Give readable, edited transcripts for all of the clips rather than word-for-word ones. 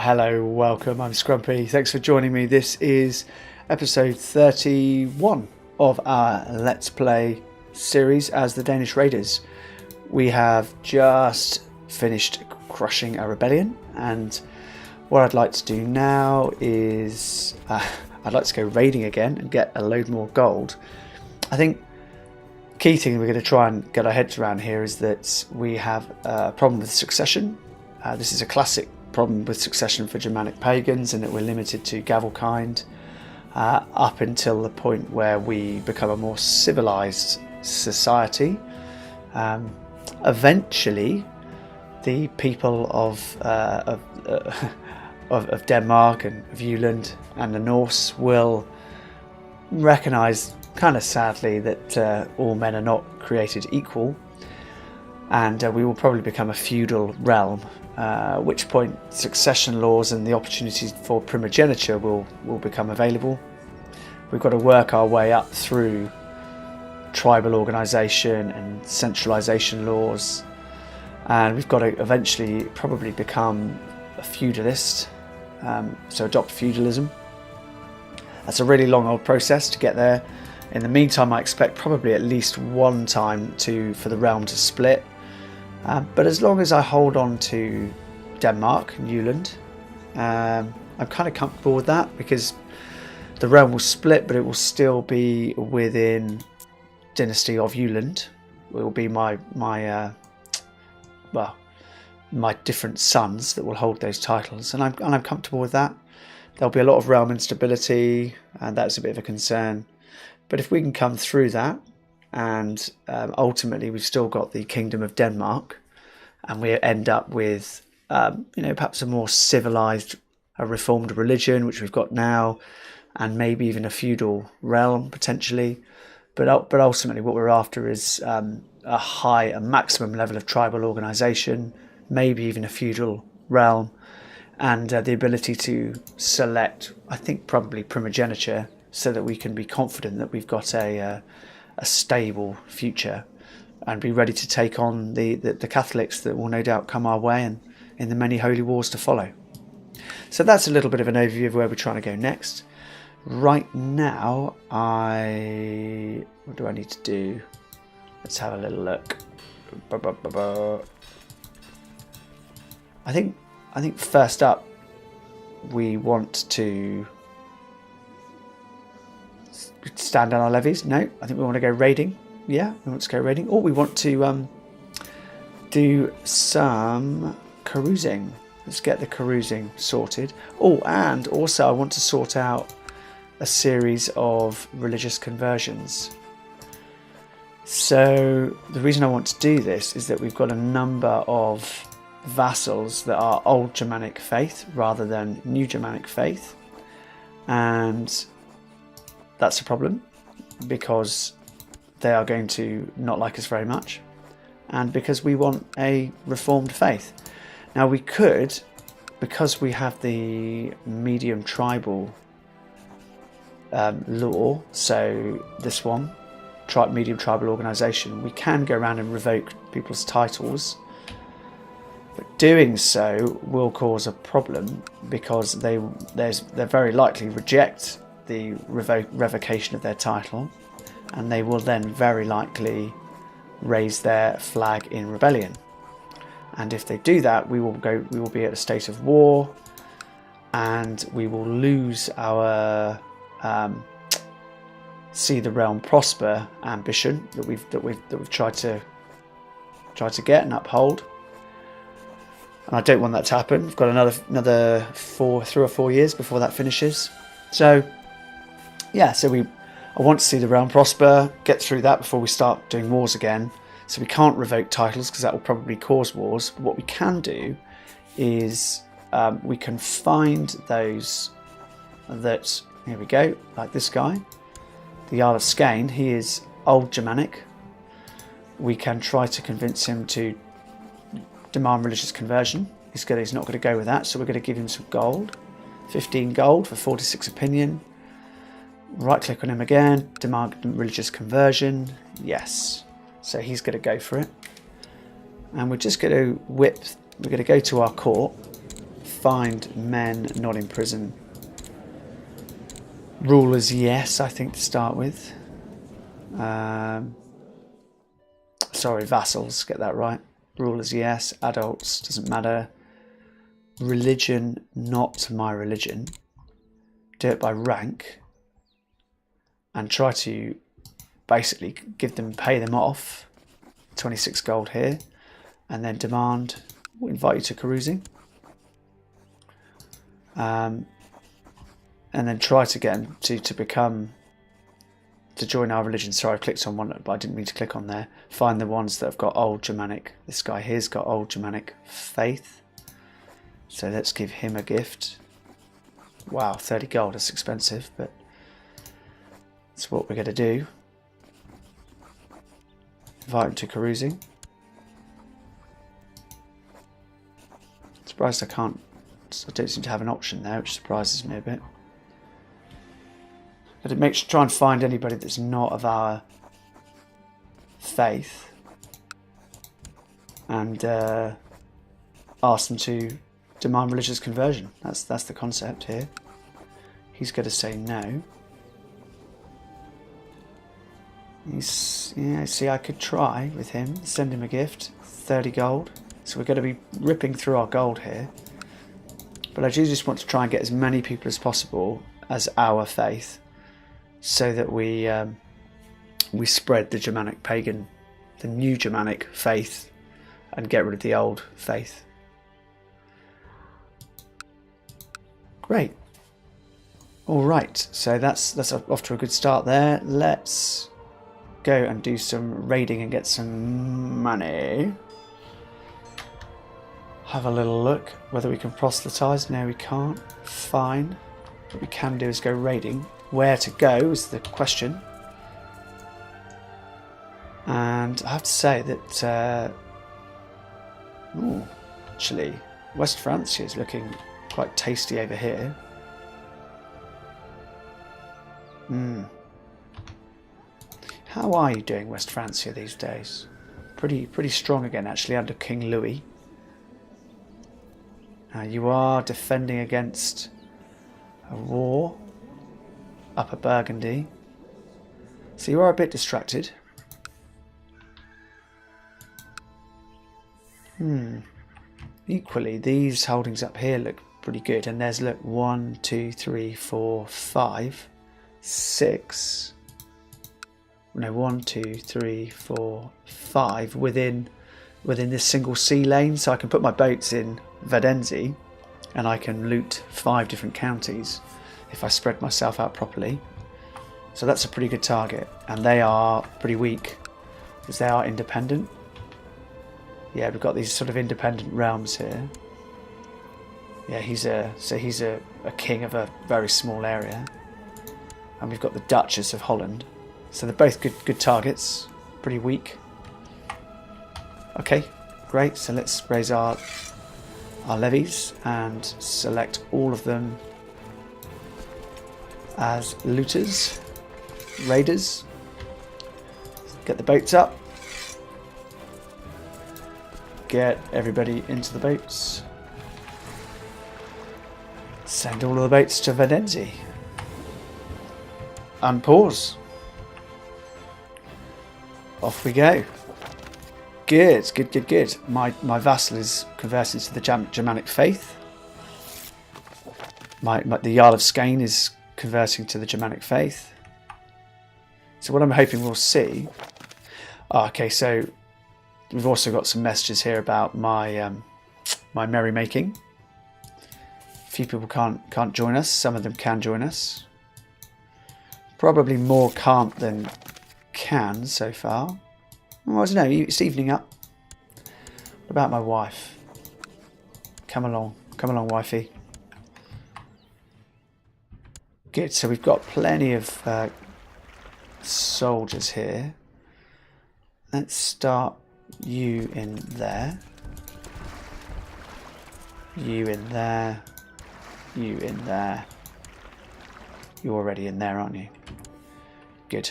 Hello, welcome, I'm Scrumpy. Thanks for joining me. This is episode 31 of our Let's Play series as the Danish Raiders. We have just finished crushing a rebellion, and what I'd like to do now is I'd like to go raiding again and get a load more gold. I think the key thing we're going to try and get our heads around here is that we have a problem with succession. This is a classic problem with succession for Germanic pagans, and that we're limited to Gavelkind up until the point where we become a more civilized society. Eventually, the people of Denmark and of Jylland and the Norse will recognise, kind of sadly, that all men are not created equal, and we will probably become a feudal realm. At which point succession laws and the opportunities for primogeniture will become available. We've got to work our way up through tribal organisation and centralisation laws, and we've got to eventually probably become a feudalist, so adopt feudalism. That's a really long old process to get there. In the meantime, I expect probably at least one time for the realm to split. But as long as I hold on to Denmark and Jylland, I'm kind of comfortable with that, because the realm will split, but it will still be within dynasty of Jylland. It will be my different sons that will hold those titles, and I'm comfortable with that. There'll be a lot of realm instability, and that's a bit of a concern. But if we can come through that, and ultimately we've still got the Kingdom of Denmark, and we end up with perhaps a more civilized, a reformed religion, which we've got now, and maybe even a feudal realm potentially. But ultimately what we're after is a maximum level of tribal organization, maybe even a feudal realm, and the ability to select, I think probably primogeniture, so that we can be confident that we've got a stable future and be ready to take on the Catholics that will no doubt come our way, and in the many holy wars to follow. So that's a little bit of an overview of where we're trying to go next. Right now, what do I need to do? Let's have a little look. I think first up we want to stand down our levies. No, I think we want to go raiding. Yeah, we want to go raiding. Or we want to do some carousing. Let's get the carousing sorted. Oh, and also I want to sort out a series of religious conversions. So the reason I want to do this is that we've got a number of vassals that are old Germanic faith rather than new Germanic faith, and that's a problem because they are going to not like us very much, and because we want a reformed faith. Now we could, because we have the medium tribal law, so this one, medium tribal organisation, we can go around and revoke people's titles, but doing so will cause a problem because they very likely reject the revocation of their title, and they will then very likely raise their flag in rebellion. And if they do that, we will be at a state of war, and we will lose our see the realm prosper ambition that we've tried to get and uphold. And I don't want that to happen. We've got another 3 or 4 years before that finishes. So yeah, I want to see the realm prosper, get through that before we start doing wars again. So we can't revoke titles because that will probably cause wars. But what we can do is we can find those that, here we go, like this guy, the Jarl of Skane. He is old Germanic. We can try to convince him to demand religious conversion. He's not going to go with that, so we're going to give him some gold. 15 gold for 46 opinion. Right click on him again, demand religious conversion. Yes. So he's going to go for it. And we're just going to we're going to go to our court, find men, not in prison. Rulers, yes, I think to start with. Sorry, vassals, get that right. Rulers, yes. Adults, doesn't matter. Religion, not my religion. Do it by rank. And try to basically pay them off. 26 gold here. And then demand, we'll invite you to carousing. And then try to get them to join our religion. Sorry, I clicked on one, but I didn't mean to click on there. Find the ones that have got old Germanic. This guy here's got old Germanic faith. So let's give him a gift. Wow, 30 gold, that's expensive, but that's what we're going to do. Invite him to carousing. Surprised I don't seem to have an option there, which surprises me a bit. But it makes try and find anybody that's not of our faith and ask them to demand religious conversion. That's the concept here. He's going to say no. Yeah, see, I could try with him. Send him a gift. 30 gold. So we're going to be ripping through our gold here. But I do just want to try and get as many people as possible as our faith, so that we spread the Germanic pagan, the new Germanic faith, and get rid of the old faith. Great. All right, so that's off to a good start there. Let's go and do some raiding and get some money. Have a little look whether we can proselytize. No, we can't. Fine. What we can do is go raiding. Where to go is the question. And I have to say that actually West Francia is looking quite tasty over here. How are you doing, West Francia, these days? Pretty strong again, actually, under King Louis. You are defending against a war. Upper Burgundy. So you are a bit distracted. Equally, these holdings up here look pretty good. And there's, look, 1, 2, 3, 4, 5, 6. No, 1, 2, 3, 4, 5 within this single sea lane. So I can put my boats in Vadenzi and I can loot 5 different counties if I spread myself out properly. So that's a pretty good target. And they are pretty weak because they are independent. Yeah, we've got these sort of independent realms here. Yeah, he's a king of a very small area. And we've got the Duchess of Holland. So they're both good targets. Pretty weak. Okay, great. So let's raise our levies and select all of them as looters, raiders. Get the boats up. Get everybody into the boats. Send all of the boats to Vadenzi. Unpause. Off we go. Good. My vassal is converted to the Germanic faith. The Jarl of Skane is converting to the Germanic faith. So what I'm hoping we'll see... okay, so we've also got some messages here about my my merrymaking. A few people can't join us. Some of them can join us. Probably more can't than can so far. Well, I don't know, it's evening up. What about my wife? Come along, wifey. Good, so we've got plenty of soldiers here. Let's start you in there. You in there. You in there. You're already in there, aren't you? Good.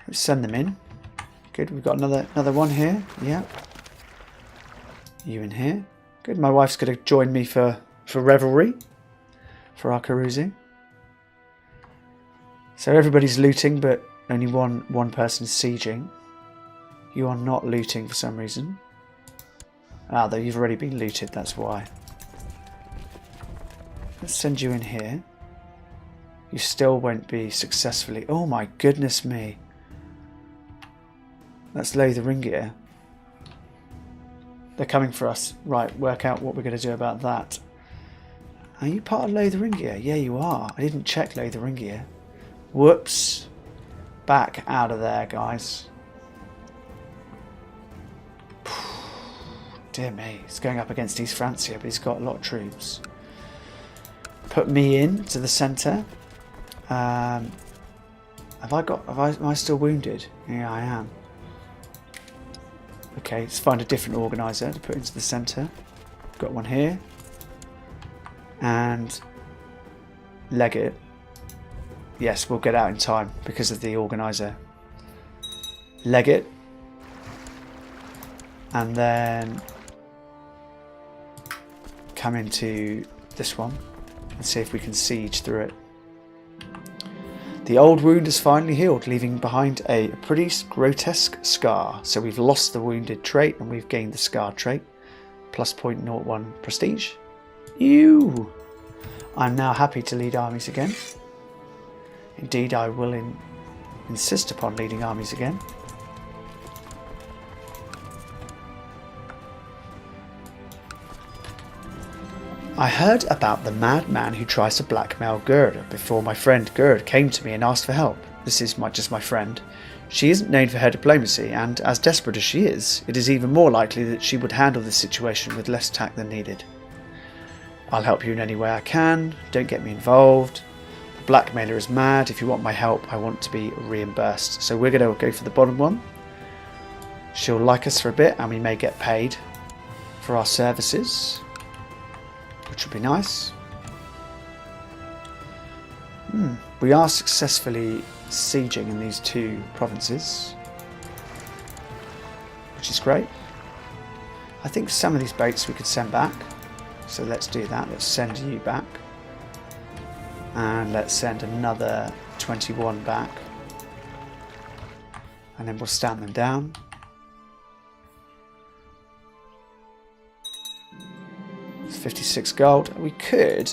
Let's send them in. Good, we've got another one here. Yeah. You in here. Good, my wife's going to join me for for revelry, for our carousing. So everybody's looting, but only one person's sieging. You are not looting for some reason. Ah, though you've already been looted, that's why. Let's send you in here. You still won't be successfully... Oh my goodness me. Let's lay the ring gear. They're coming for us. Right, work out what we're going to do about that. Are you part of Low the Ring Gear? Yeah, you are. I didn't check Low the Ring Gear. Whoops. Back out of there, guys. Dear me. He's going up against East Francia, but he's got a lot of troops. Put me in to the centre. Am I still wounded? Yeah, I am. Okay, let's find a different organiser to put into the centre. Got one here. And Legate. Yes, we'll get out in time because of the organiser. Legate. And then come into this one and see if we can siege through it. The old wound is finally healed, leaving behind a pretty grotesque scar. So we've lost the wounded trait and we've gained the scar trait. Plus 0.01 prestige. Ew! I'm now happy to lead armies again. Indeed, I will insist upon leading armies again. I heard about the madman who tries to blackmail Gerd before my friend Gerd came to me and asked for help. This is just my friend. She isn't known for her diplomacy, and as desperate as she is, it is even more likely that she would handle this situation with less tact than needed. I'll help you in any way I can. Don't get me involved. The blackmailer is mad. If you want my help, I want to be reimbursed. So we're going to go for the bottom one. She'll like us for a bit, and we may get paid for our services, which would be nice. We are successfully sieging in these two provinces, which is great. I think some of these boats we could send back, so let's do that. Let's send you back, and let's send another 21 back, and then we'll stand them down. It's 56 gold. We could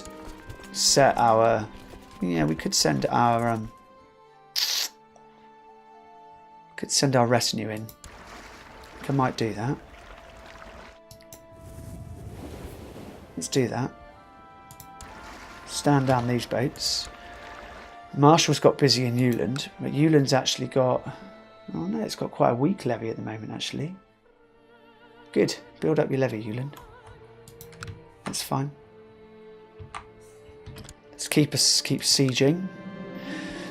set our... Yeah, we could send our... could send our retinue in. I think I might do that. Let's do that. Stand down these boats. Marshall's got busy in Jylland, but Jylland's actually got... Oh no, it's got quite a weak levy at the moment, actually. Good. Build up your levy, Jylland. That's fine. Let's keep sieging.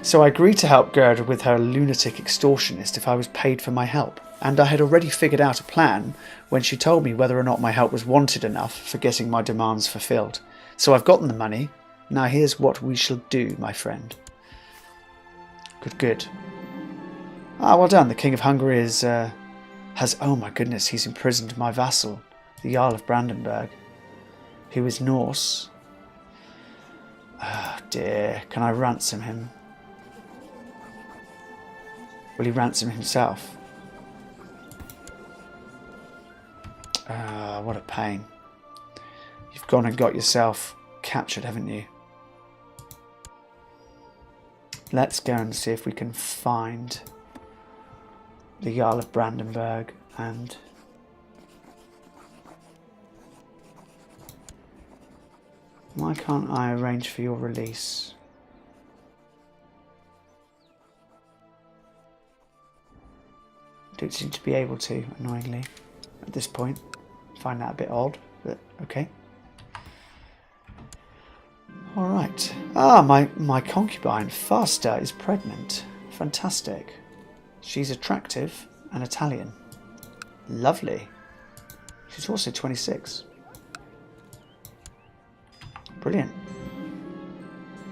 So I agreed to help Gerda with her lunatic extortionist if I was paid for my help, and I had already figured out a plan when she told me whether or not my help was wanted enough for getting my demands fulfilled. So I've gotten the money. Now here's what we shall do, my friend. Good. Ah, well done. The King of Hungary has... Oh my goodness, he's imprisoned my vassal, the Jarl of Brandenburg, who is Norse. Oh dear, can I ransom him? Will he ransom himself? What a pain. You've gone and got yourself captured, haven't you? Let's go and see if we can find the Jarl of Brandenburg and... Why can't I arrange for your release? Don't seem to be able to, annoyingly, at this point. Find that a bit odd, but okay. Alright. Ah, my concubine, Fasta, is pregnant. Fantastic. She's attractive and Italian. Lovely. She's also 26. Brilliant.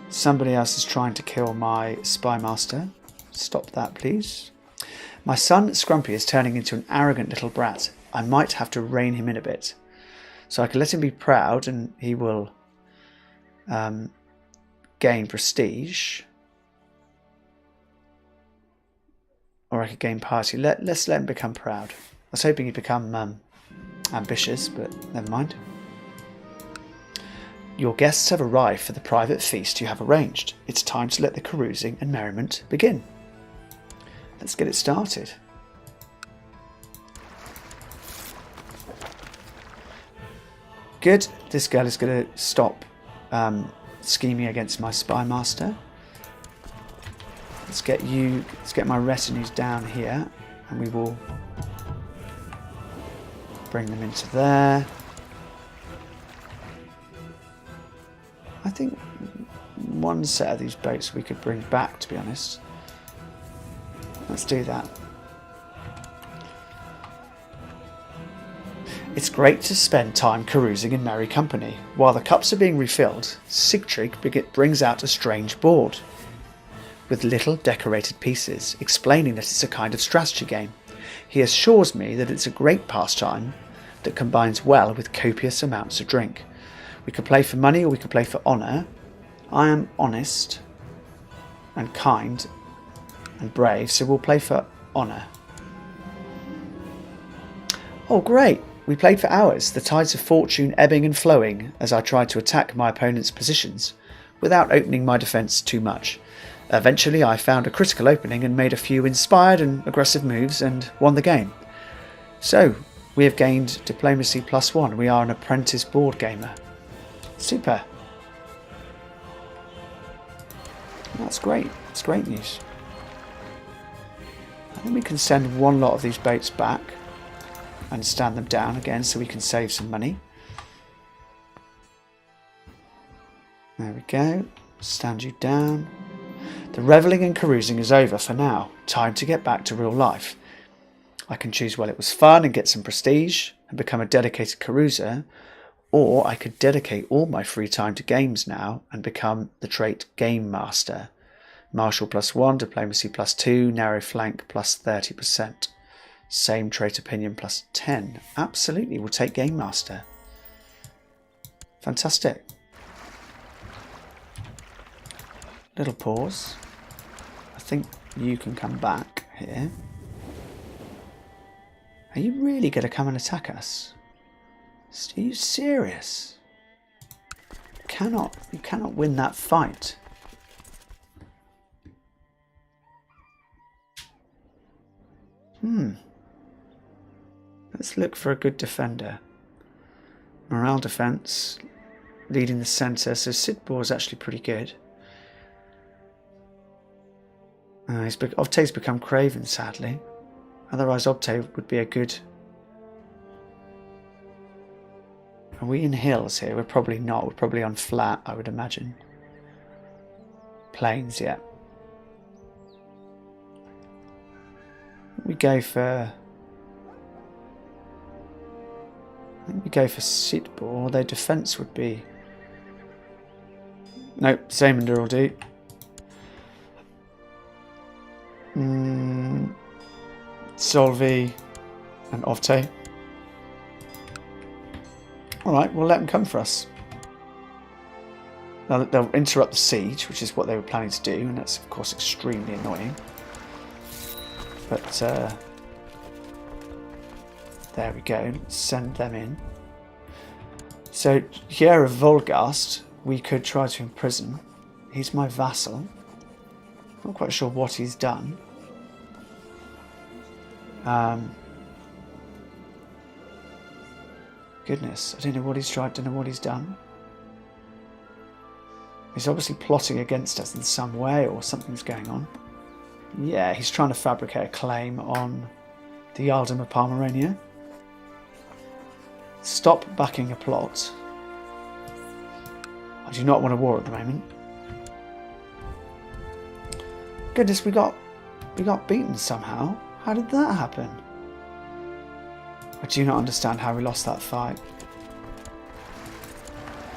Somebody else is trying to kill my spy master. Stop that, please. My son, Scrumpy, is turning into an arrogant little brat. I might have to rein him in a bit. So I can let him be proud and he will gain prestige. Or I could gain piety. Let's let him become proud. I was hoping he'd become ambitious, but never mind. Your guests have arrived for the private feast you have arranged. It's time to let the carousing and merriment begin. Let's get it started. Good. This girl is going to stop scheming against my spy master. Let's get my retinues down here, and we will bring them into there. I think one set of these boats we could bring back, to be honest. Let's do that. It's great to spend time carousing in merry company. While the cups are being refilled, Sigtrig brings out a strange board with little decorated pieces, explaining that it's a kind of strategy game. He assures me that it's a great pastime that combines well with copious amounts of drink. We could play for money or we could play for honour. I am honest and kind and brave, so we'll play for honour. Oh great! We played for hours, the tides of fortune ebbing and flowing as I tried to attack my opponent's positions without opening my defence too much. Eventually I found a critical opening and made a few inspired and aggressive moves and won the game. So, we have gained Diplomacy +1. We are an apprentice board gamer. Super. That's great. It's great news. I think we can send one lot of these boats back and stand them down again so we can save some money. There we go. Stand you down. The revelling and carousing is over for now. Time to get back to real life. I can choose well it was fun and get some prestige and become a dedicated carouser, or I could dedicate all my free time to games now and become the trait Game Master. Martial +1, Diplomacy +2, Narrow Flank +30%. Same trait opinion +10. Absolutely, we'll take Game Master. Fantastic. Little pause. I think you can come back here. Are you really going to come and attack us? Are you serious? You cannot win that fight. Let's look for a good defender. Morale defense, leading the centre. So Sidbor is actually pretty good. Obte's become Craven, sadly. Otherwise, Obte would be a good. Are we in hills here? We're probably not. We're probably on flat, I would imagine. Plains, yeah. We go for. I think we go for Sidbor, although defence would be. Nope, Samander will do. Solvi and Ovte. Alright, we'll let them come for us. They'll interrupt the siege, which is what they were planning to do, and that's of course extremely annoying. But there we go, send them in. So here of Volgast we could try to imprison. He's my vassal. Not quite sure what he's done. Goodness, I don't know what he's tried, don't know what he's done. He's obviously plotting against us in some way, or something's going on. Yeah, he's trying to fabricate a claim on the Earldom of Pomerania. Stop backing a plot. I do not want a war at the moment. Goodness, we got beaten somehow. How did that happen? I do not understand how we lost that fight.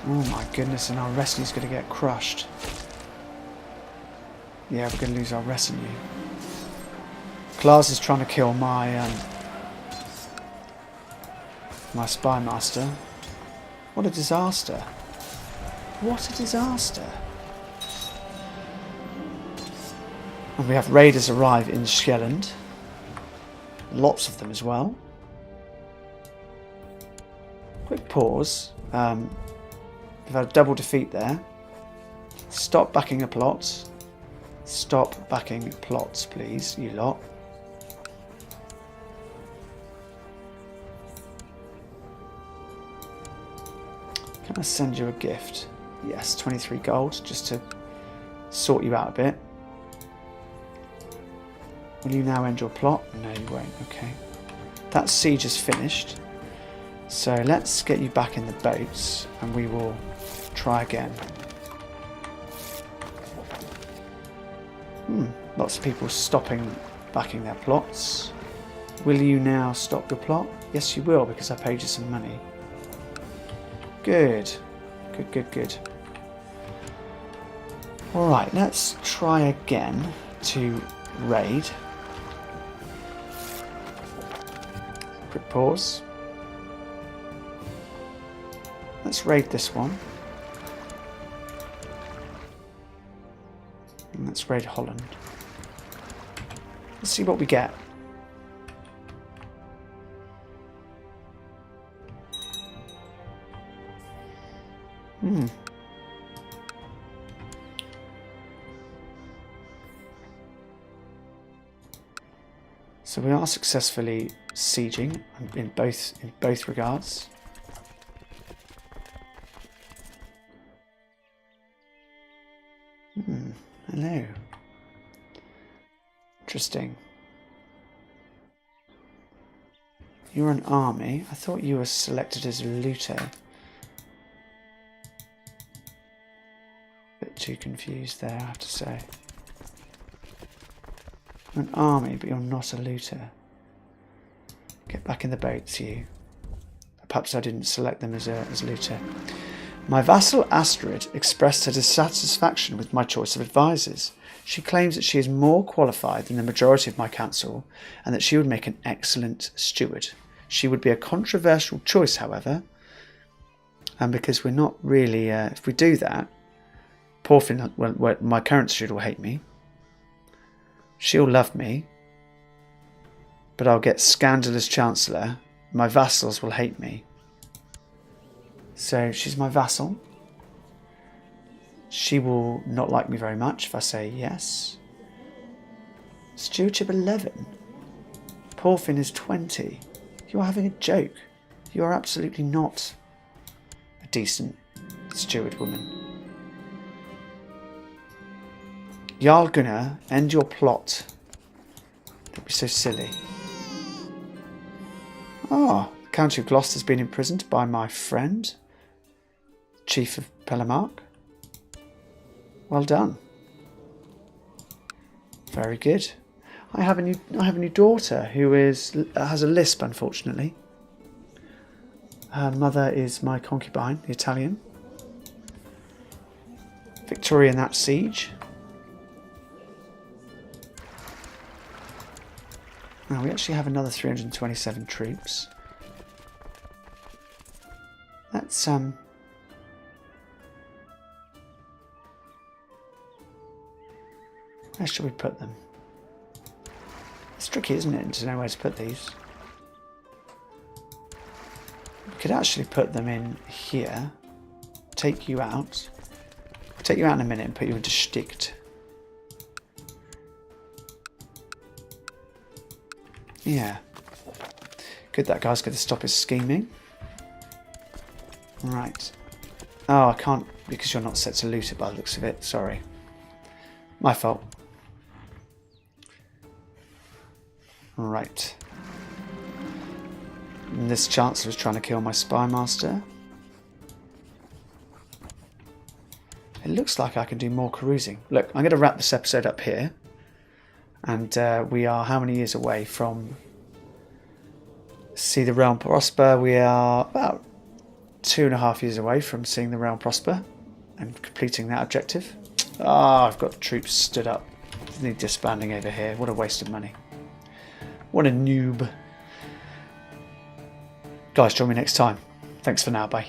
Oh my goodness, and our retinue's going to get crushed. Yeah, we're going to lose our retinue. Klaas is trying to kill my my spy master. What a disaster. What a disaster. And we have raiders arrive in Jylland. Lots of them as well. Quick pause. We've had a double defeat there. Stop backing a plot. Stop backing plots, please, you lot. Can I send you a gift? Yes, 23 gold, just to sort you out a bit. Will you now end your plot? No, you won't. Okay. That siege is finished. So let's get you back in the boats and we will try again. Lots of people backing their plots. Will you now stop your plot? Yes, you will, because I paid you some money. Good. Good, good, good. Alright, let's try again to raid. Quick pause. Let's raid this one. And let's raid Holland. Let's see what we get. So we are successfully sieging in both regards. Hello. Interesting. You're an army. I thought you were selected as a looter. Bit too confused there, I have to say. You're an army, but you're not a looter. Get back in the boats, you. Perhaps I didn't select them as looter. My vassal Astrid expressed her dissatisfaction with my choice of advisors. She claims that she is more qualified than the majority of my council and that she would make an excellent steward. She would be a controversial choice, however, and because we're not really, if we do that, Porfin, well, my current steward will hate me. She'll love me, but I'll get scandalous chancellor. My vassals will hate me. So she's my vassal. She will not like me very much if I say yes. Stewardship 11. Porfin is 20. You are having a joke. You are absolutely not a decent steward woman. Jarl Gunnar, end your plot. Don't be so silly. Ah, the County of Gloucester has been imprisoned by my friend, Chief of Pelamark. Well done. Very good. I have a new daughter who has a lisp, unfortunately. Her mother is my concubine, the Italian. Victoria in that siege. Now we actually have another 327 troops. Let's where should we put them? It's tricky, isn't it, to know where to put these? We could actually put them in here. Take you out. Take you out in a minute and put you into Sticht. Yeah. Good, that guy's going to stop his scheming. Right. Oh, I can't, because you're not set to looter by the looks of it. Sorry. My fault. Right. And this Chancellor is trying to kill my spy master. It looks like I can do more carousing. Look, I'm going to wrap this episode up here. And we are how many years away from see the realm prosper? We are about 2.5 years away from seeing the realm prosper and completing that objective. Ah, I've got troops stood up. Need disbanding over here. What a waste of money. What a noob. Guys, join me next time. Thanks for now. Bye.